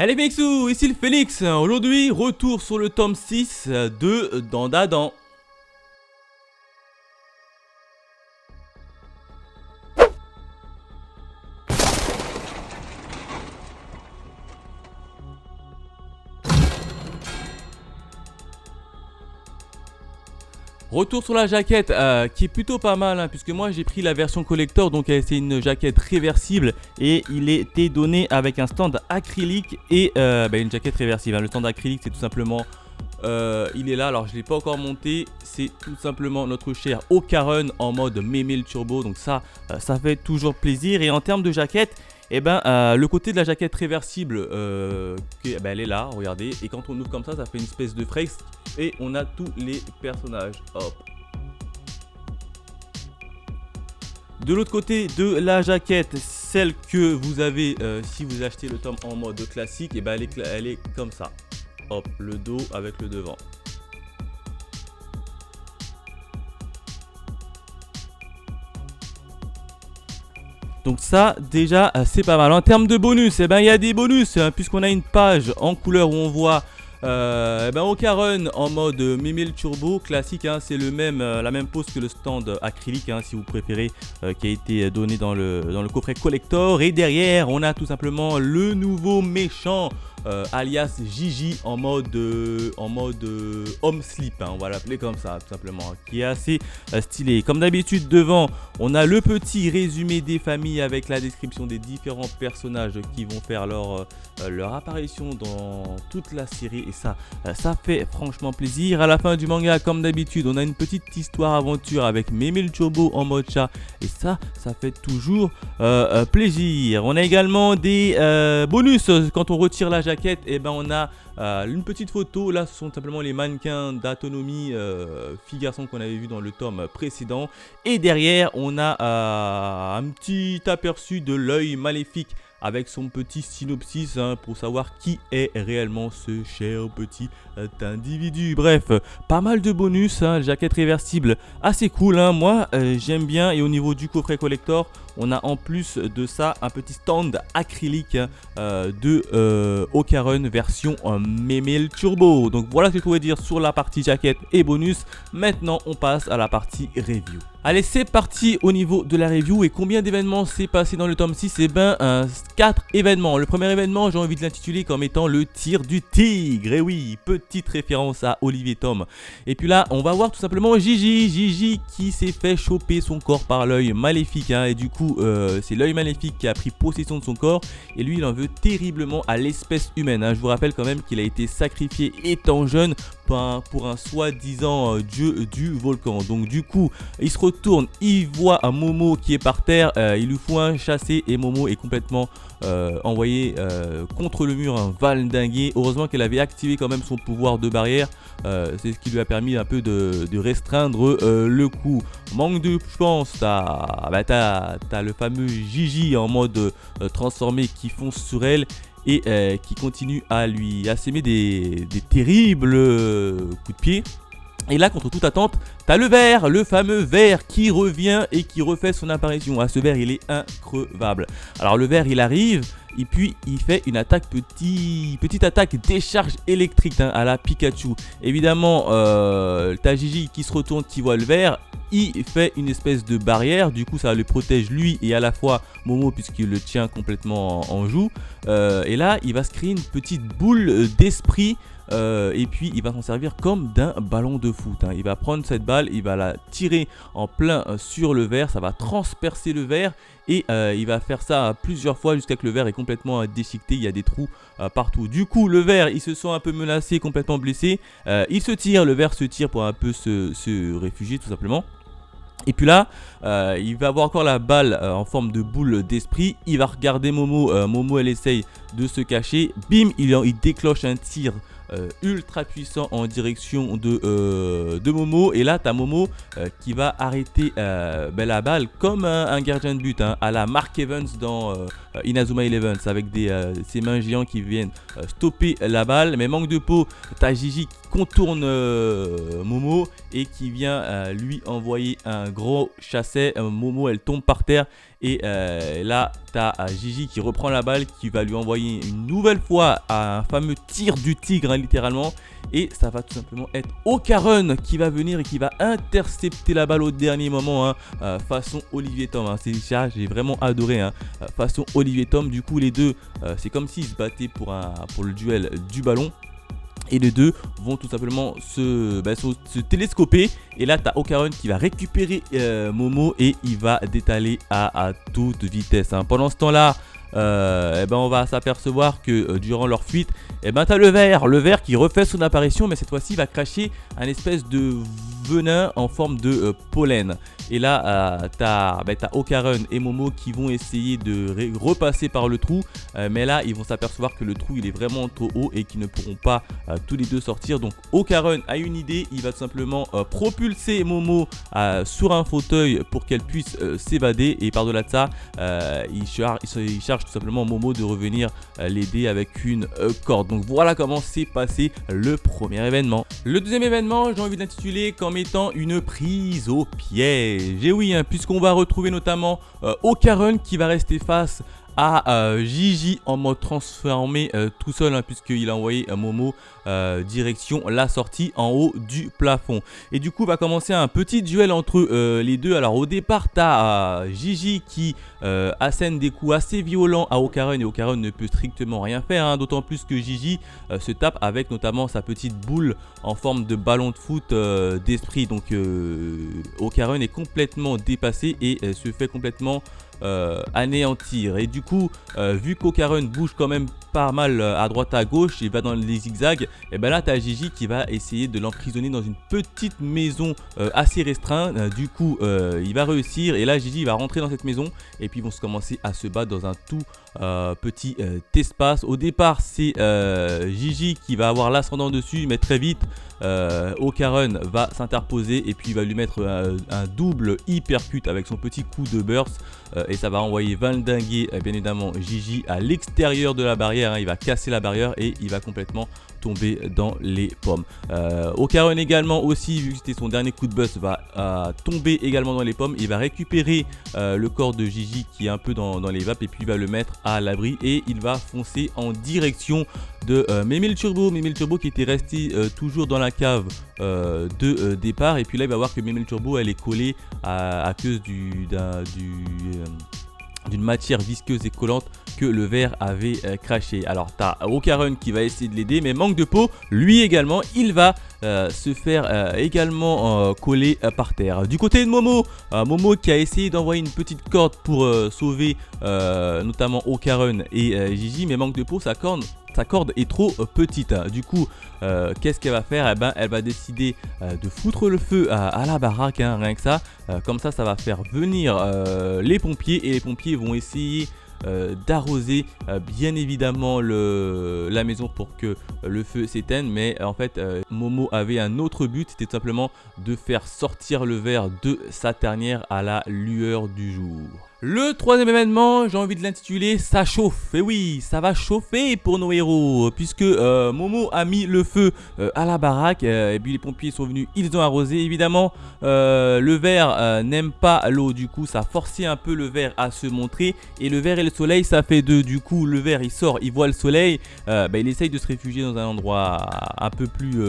Allez Mexou, ici le Phoenix. Aujourd'hui, retour sur le tome 6 de Dandadan. Retour sur la jaquette qui est plutôt pas mal puisque moi j'ai pris la version collector, donc c'est une jaquette réversible et il était donné avec un stand acrylique et une jaquette réversible. Le stand acrylique c'est tout simplement il est là, alors je l'ai pas encore monté, c'est tout simplement notre cher Ocaron en mode mémé le turbo, donc ça fait toujours plaisir. Et en termes de jaquette, le côté de la jaquette réversible, elle est là, regardez, et quand on ouvre comme ça fait une espèce de fresque et on a tous les personnages. Hop. De l'autre côté de la jaquette, celle que vous avez si vous achetez le tome en mode classique, elle est comme ça. Hop, le dos avec le devant. Donc ça déjà c'est pas mal. En termes de bonus, il y a des bonus puisqu'on a une page en couleur où on voit Ocaron en mode mémé le turbo classique, c'est la même pose que le stand acrylique si vous préférez, qui a été donné dans le coffret collector. Et derrière on a tout simplement le nouveau méchant alias Gigi en mode home slip, on va l'appeler comme ça tout simplement, qui est assez stylé. Comme d'habitude devant on a le petit résumé des familles avec la description des différents personnages qui vont faire leur apparition dans toute la série, et ça fait franchement plaisir. À la fin du manga, comme d'habitude, on a une petite histoire aventure avec Mémé le turbo en mode chat, et ça fait toujours plaisir. On a également des bonus quand on retire la jaquette, on a une petite photo. Là ce sont simplement les mannequins d'Atonomy filles-garçons qu'on avait vu dans le tome précédent, et derrière on a un petit aperçu de l'œil maléfique avec son petit synopsis pour savoir qui est réellement ce cher petit individu. Bref, pas mal de bonus, jaquette réversible assez cool, moi j'aime bien. Et au niveau du coffret collector, on a en plus de ça un petit stand acrylique de Ocaron version mémé le turbo. Donc voilà ce que je pouvais dire sur la partie jaquette et bonus. Maintenant on passe à la partie review. Allez, c'est parti au niveau de la review. Et combien d'événements s'est passé dans le tome 6? 4 événements. Le premier événement, j'ai envie de l'intituler comme étant le tir du tigre. Et oui, petite référence à Olivier Tom. Et puis là, on va voir tout simplement Gigi qui s'est fait choper son corps par l'œil maléfique, et du coup, c'est l'œil maléfique qui a pris possession de son corps. Et lui, il en veut terriblement à l'espèce humaine. Je vous rappelle quand même qu'il a été sacrifié étant jeune pour un soi-disant dieu du volcan. Donc du coup, il se retourne, il voit un Momo qui est par terre, il lui faut un chassé et Momo est complètement envoyé contre le mur, valdingué. Heureusement qu'elle avait activé quand même son pouvoir de barrière, c'est ce qui lui a permis un peu de restreindre le coup. Manque de chance, t'as le fameux Gigi en mode transformé qui fonce sur elle et qui continue à s'aimer des terribles coups de pied. Et là, contre toute attente, t'as le ver, le fameux ver qui revient et qui refait son apparition. Ce ver, il est increvable. Alors le ver, il arrive et puis il fait une attaque, petite attaque décharge électrique à la Pikachu. Évidemment, t'as Gigi qui se retourne, qui voit le ver. Il fait une espèce de barrière, du coup ça le protège lui et à la fois Momo puisqu'il le tient complètement en joue. Et là il va se créer une petite boule d'esprit et puis il va s'en servir comme d'un ballon de foot. Il va prendre cette balle, il va la tirer en plein sur le verre, ça va transpercer le verre et il va faire ça plusieurs fois jusqu'à ce que le verre est complètement déchiqueté, il y a des trous partout. Du coup le verre il se sent un peu menacé, complètement blessé, il se tire, le verre se tire pour un peu se réfugier tout simplement. Et puis là, il va avoir encore la balle en forme de boule d'esprit. Il va regarder Momo. Momo, elle essaye de se cacher. Bim, il déclenche un tir ultra puissant en direction de Momo. Et là, tu as Momo qui va arrêter la balle comme un gardien de but, à la Mark Evans dans Inazuma Eleven, avec ses mains géantes qui viennent stopper la balle. Mais manque de peau, tu as Gigi qui contourne Momo et qui vient lui envoyer un gros chasset. Momo, elle tombe par terre Et là, tu as Gigi qui reprend la balle, qui va lui envoyer une nouvelle fois un fameux tir du tigre, hein, littéralement. Et ça va tout simplement être Okarun qui va venir et qui va intercepter la balle au dernier moment, hein, façon Olivier Tom. Hein. C'est ça, j'ai vraiment adoré, hein, façon Olivier Tom. Du coup, les deux, c'est comme s'ils se battaient pour le duel du ballon. Et les deux vont tout simplement se télescoper. Et là, tu as Okarun qui va récupérer Momo et il va détaler à toute vitesse. Hein. Pendant ce temps-là, on va s'apercevoir que durant leur fuite, tu as le ver qui refait son apparition, mais cette fois-ci, il va cracher un espèce de venin en forme de pollen. Et là, tu as Okarun et Momo qui vont essayer de repasser par le trou. Mais là, ils vont s'apercevoir que le trou, il est vraiment trop haut et qu'ils ne pourront pas tous les deux sortir. Donc, Okarun a une idée. Il va tout simplement propulser Momo sur un fauteuil pour qu'elle puisse s'évader. Et par-delà de ça, il charge tout simplement Momo de revenir l'aider avec une corde. Donc, voilà comment s'est passé le premier événement. Le deuxième événement, j'ai envie d'intituler comme étant une prise au piège. Et oui, hein, puisqu'on va retrouver notamment Okarun qui va rester face à Gigi en mode transformé tout seul, hein, puisqu'il a envoyé Momo direction la sortie en haut du plafond. Et du coup va commencer un petit duel entre les deux. Alors au départ tu as Gigi qui assène des coups assez violents à Okarun et Okarun ne peut strictement rien faire, hein, d'autant plus que Gigi se tape avec notamment sa petite boule en forme de ballon de foot d'esprit. Donc Okarun est complètement dépassé et se fait complètement anéantir. Et du coup vu qu'Okarun bouge quand même pas mal à droite à gauche et va dans les zigzags, et ben là tu as Gigi qui va essayer de l'emprisonner dans une petite maison assez restreinte. Du coup il va réussir et là Gigi va rentrer dans cette maison et puis ils vont se commencer à se battre dans un tout petit espace. Au départ c'est Gigi qui va avoir l'ascendant dessus, mais très vite Okarun va s'interposer et puis il va lui mettre un double hypercut avec son petit coup de burst et ça va envoyer valdinguer bien évidemment Gigi à l'extérieur de la barrière, hein. Il va casser la barrière et il va complètement tomber dans les pommes. Okarun également aussi, vu que c'était son dernier coup de burst, va tomber également dans les pommes. Il va récupérer le corps de Gigi qui est un peu dans les vapes et puis il va le mettre à l'abri et il va foncer en direction de Memel Turbo. Memel Turbo qui était resté toujours dans la cave de départ, et puis là il va voir que Memel Turbo elle est collée à cause d'une matière visqueuse et collante que le ver avait craché. Alors tu as Okarun qui va essayer de l'aider, mais manque de peau, lui également il va se faire également coller par terre. Du côté de Momo, Momo qui a essayé d'envoyer une petite corde pour sauver notamment Okarun et Gigi, mais manque de peau, sa corde est trop petite. Du coup, qu'est-ce qu'elle va faire? Elle va décider de foutre le feu à la baraque, hein, rien que ça. Comme ça va faire venir les pompiers et les pompiers vont essayer d'arroser bien évidemment la maison pour que le feu s'éteigne. Mais en fait, Momo avait un autre but, c'était tout simplement de faire sortir le ver de sa tanière à la lueur du jour. Le troisième événement, j'ai envie de l'intituler ça chauffe. Et oui, ça va chauffer pour nos héros, puisque Momo a mis le feu à la baraque, et puis les pompiers sont venus, ils ont arrosé. Évidemment, le ver n'aime pas l'eau, du coup ça a forcé un peu le ver à se montrer, et le ver et le soleil ça fait deux. Du coup le ver il sort, il voit le soleil, il essaye de se réfugier dans un endroit un peu plus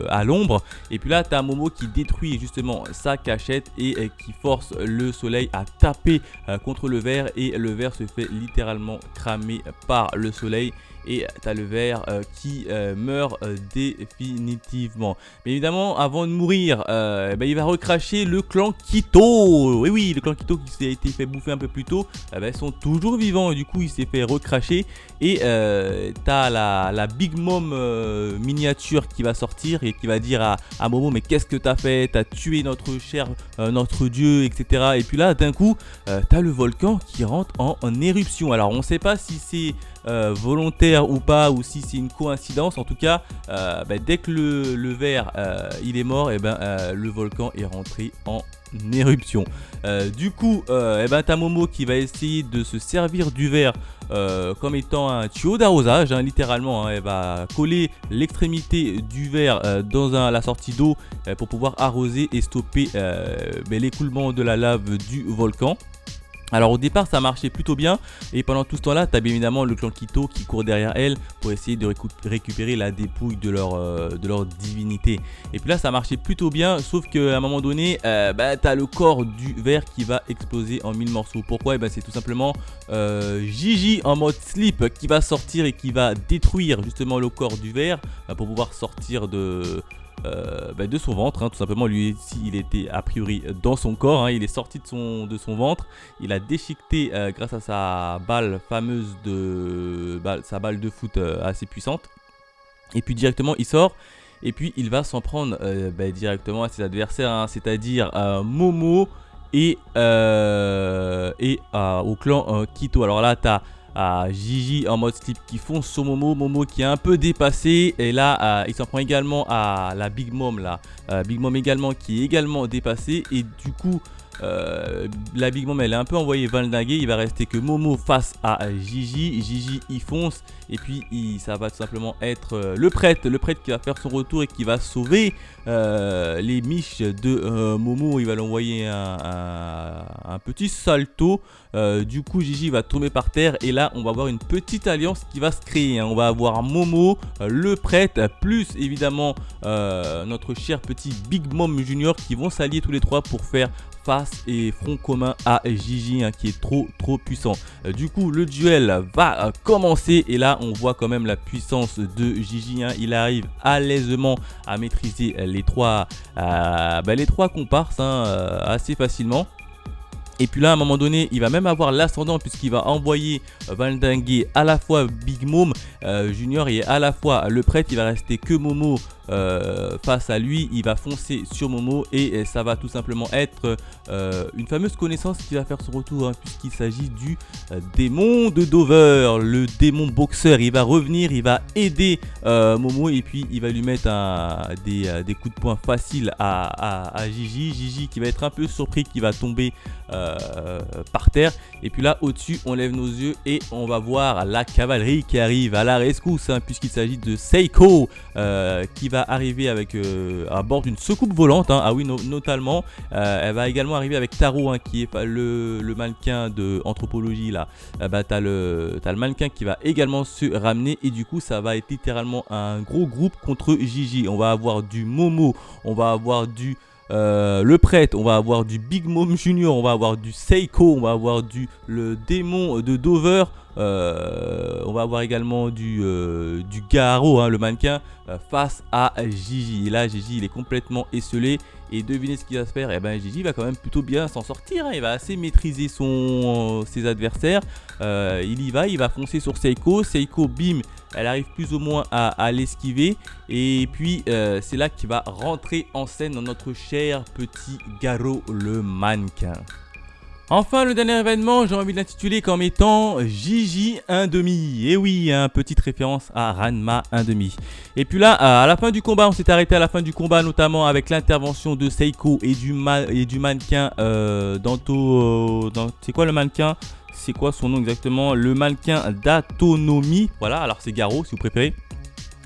à l'ombre, et puis là tu as Momo qui détruit justement sa cachette et qui force le soleil à taper contre le ver, et le ver se fait littéralement cramer par le soleil et tu as le ver qui meurt définitivement. Mais évidemment avant de mourir il va recracher le clan Quito. Oui oui, le clan Quito qui s'est été fait bouffer un peu plus tôt, ils sont toujours vivants et du coup il s'est fait recracher. Et tu as la Big Mom miniature qui va sortir et qui va dire à Momo mais qu'est-ce que tu as fait, tu as tué notre cher notre dieu, etc. Et puis là d'un coup tu as le volcan qui rentre en éruption. Alors on ne sait pas si c'est volontaire ou pas, ou si c'est une coïncidence. En tout cas dès que le ver il est mort, le volcan est rentré en éruption. Du coup t'as Momo qui va essayer de se servir du ver comme étant un tuyau d'arrosage, hein, littéralement, hein. Elle va coller l'extrémité du ver dans la sortie d'eau pour pouvoir arroser et stopper l'écoulement de la lave du volcan. Alors au départ ça marchait plutôt bien et pendant tout ce temps là t'as bien évidemment le clan Quito qui court derrière elle pour essayer de récupérer la dépouille de leur divinité. Et puis là ça marchait plutôt bien sauf qu'à un moment donné t'as le corps du ver qui va exploser en 1000 morceaux. Pourquoi? Et c'est tout simplement Gigi en mode slip qui va sortir et qui va détruire justement le corps du ver pour pouvoir sortir de son ventre, hein, tout simplement. Lui aussi il était a priori dans son corps, hein, il est sorti de son ventre, il a déchiqueté grâce à sa balle fameuse sa balle de foot assez puissante, et puis directement il sort et puis il va s'en prendre directement à ses adversaires, hein, c'est-à-dire Momo et au clan Quito. Alors là t'as Gigi en mode slip qui fonce sur Momo qui est un peu dépassé, et là il s'en prend également à la Big Mom là, Big Mom également qui est également dépassée, et du coup la Big Mom elle est un peu envoyée valdinguer. Il va rester que Momo face à Gigi il fonce, et puis ça va tout simplement être le prêtre qui va faire son retour et qui va sauver les miches de Momo. Il va l'envoyer un petit salto, du coup Gigi va tomber par terre, et là on va avoir une petite alliance qui va se créer, hein. On va avoir Momo, le prêtre, plus évidemment notre cher petit Big Mom Junior qui vont s'allier tous les trois pour faire face et front commun à Gigi, hein, qui est trop puissant. Du coup le duel va commencer, et là on voit quand même la puissance de Gigi, hein. Il arrive allèsement à maîtriser les trois comparses, hein, assez facilement. Et puis là à un moment donné il va même avoir l'ascendant, puisqu'il va envoyer valdinguer à la fois Big Mom Junior et à la fois le prêtre. Il va rester que Momo face à lui, il va foncer sur Momo, et ça va tout simplement être une fameuse connaissance qui va faire son retour, hein, puisqu'il s'agit du démon de Dover, le démon boxeur. Il va revenir, il va aider Momo, et puis il va lui mettre des coups de poing faciles à Gigi qui va être un peu surpris, qui va tomber par terre. Et puis là au-dessus on lève nos yeux et on va voir la cavalerie qui arrive à la rescousse, hein, puisqu'il s'agit de Seiko qui va arriver avec à bord d'une soucoupe volante, hein. Ah oui, notamment elle va également arriver avec Taro, hein, qui est le mannequin de anthropologie là. T'as le mannequin qui va également se ramener, et du coup ça va être littéralement un gros groupe contre Gigi. On va avoir du Momo, on va avoir du le prêtre, on va avoir du Big Mom Junior, on va avoir du Seiko, on va avoir le démon de Dover, on va avoir également du Garo, hein, le mannequin, face à Gigi. Et là Gigi il est complètement esselé, et devinez ce qu'il va se faire. Et Gigi va quand même plutôt bien s'en sortir, hein. Il va assez maîtriser ses adversaires. Il va foncer sur Seiko, bim, elle arrive plus ou moins à l'esquiver, et puis c'est là qu'il va rentrer en scène dans notre cher petit Garo le mannequin. Enfin le dernier événement, j'ai envie de l'intituler comme étant Gigi 1/2. Et oui, hein, petite référence à Ranma 1/2. Et puis là à la fin du combat, on s'est arrêté à la fin du combat, notamment avec l'intervention de Seiko et du mannequin c'est quoi le mannequin? C'est quoi son nom exactement? Le mannequin d'Atonomi. Voilà, alors c'est Garo si vous préférez.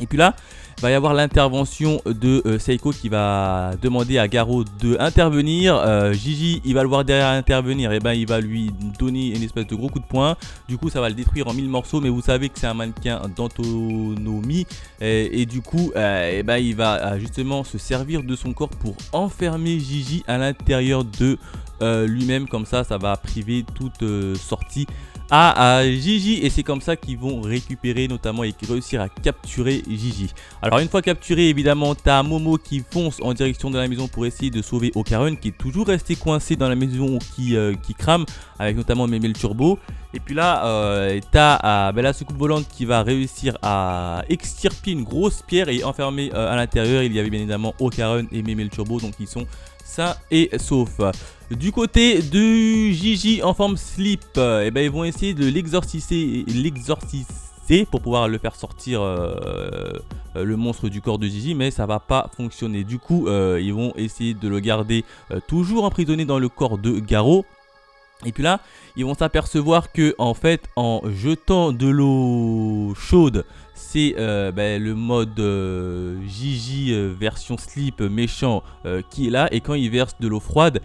Et puis là, il va y avoir l'intervention de Seiko qui va demander à Garo de intervenir. Gigi, il va le voir derrière intervenir, et il va lui donner une espèce de gros coup de poing. Du coup, ça va le détruire en 1000 morceaux, mais vous savez que c'est un mannequin d'autonomie. Et du coup, il va justement se servir de son corps pour enfermer Gigi à l'intérieur de lui-même. Comme ça va priver toute sortie à Gigi, et c'est comme ça qu'ils vont récupérer notamment et réussir à capturer Gigi. Alors une fois capturé, évidemment t'as Momo qui fonce en direction de la maison pour essayer de sauver Okarun, qui est toujours resté coincé dans la maison, qui crame, avec notamment Memel Turbo. Et puis là t'as la soucoupe volante qui va réussir à extirper une grosse pierre et enfermer à l'intérieur. Il y avait bien évidemment Okarun et Memel Turbo, donc ils sont sains et saufs. Du côté de Gigi en forme slip, ils vont essayer de l'exorciser pour pouvoir le faire sortir le monstre du corps de Gigi, mais ça va pas fonctionner. Du coup ils vont essayer de le garder toujours emprisonné dans le corps de Garo. Et puis là, ils vont s'apercevoir que en fait en jetant de l'eau chaude, c'est le mode Gigi version slip méchant qui est là, et quand ils versent de l'eau froide,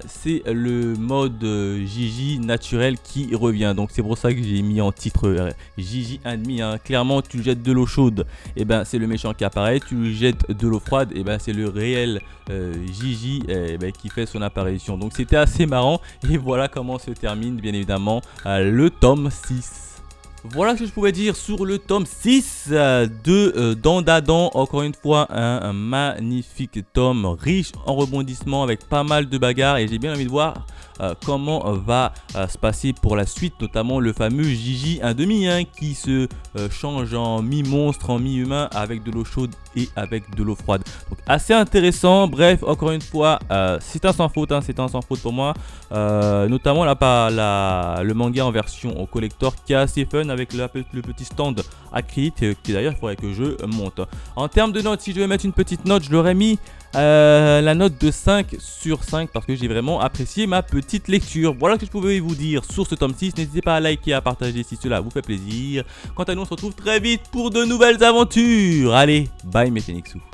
c'est le mode Gigi naturel qui revient. Donc c'est pour ça que j'ai mis en titre Gigi 1,5 hein. Clairement, tu jettes de l'eau chaude, c'est le méchant qui apparaît. Tu jettes de l'eau froide, c'est le réel Gigi qui fait son apparition. Donc c'était assez marrant, et voilà comment se termine bien évidemment le tome 6. Voilà ce que je pouvais dire sur le tome 6 de Dandadan. Encore une fois, un magnifique tome riche en rebondissements avec pas mal de bagarres, et j'ai bien envie de voir comment va se passer pour la suite, notamment le fameux Gigi 1,5 hein, qui se change en mi-monstre, en mi-humain avec de l'eau chaude et avec de l'eau froide. Donc assez intéressant. Bref, encore une fois, c'est un sans faute, hein, c'est un sans faute pour moi. Notamment le manga en version collector qui est assez fun avec le petit stand acrylique qui d'ailleurs il faudrait que je monte. En termes de notes, si je vais mettre une petite note, je l'aurais mis la note de 5 sur 5 parce que j'ai vraiment apprécié ma petite lecture. Voilà ce que je pouvais vous dire sur ce tome 6. N'hésitez pas à liker, à partager si cela vous fait plaisir. Quant à nous, on se retrouve très vite pour de nouvelles aventures. Allez, bye mes Phoenixous.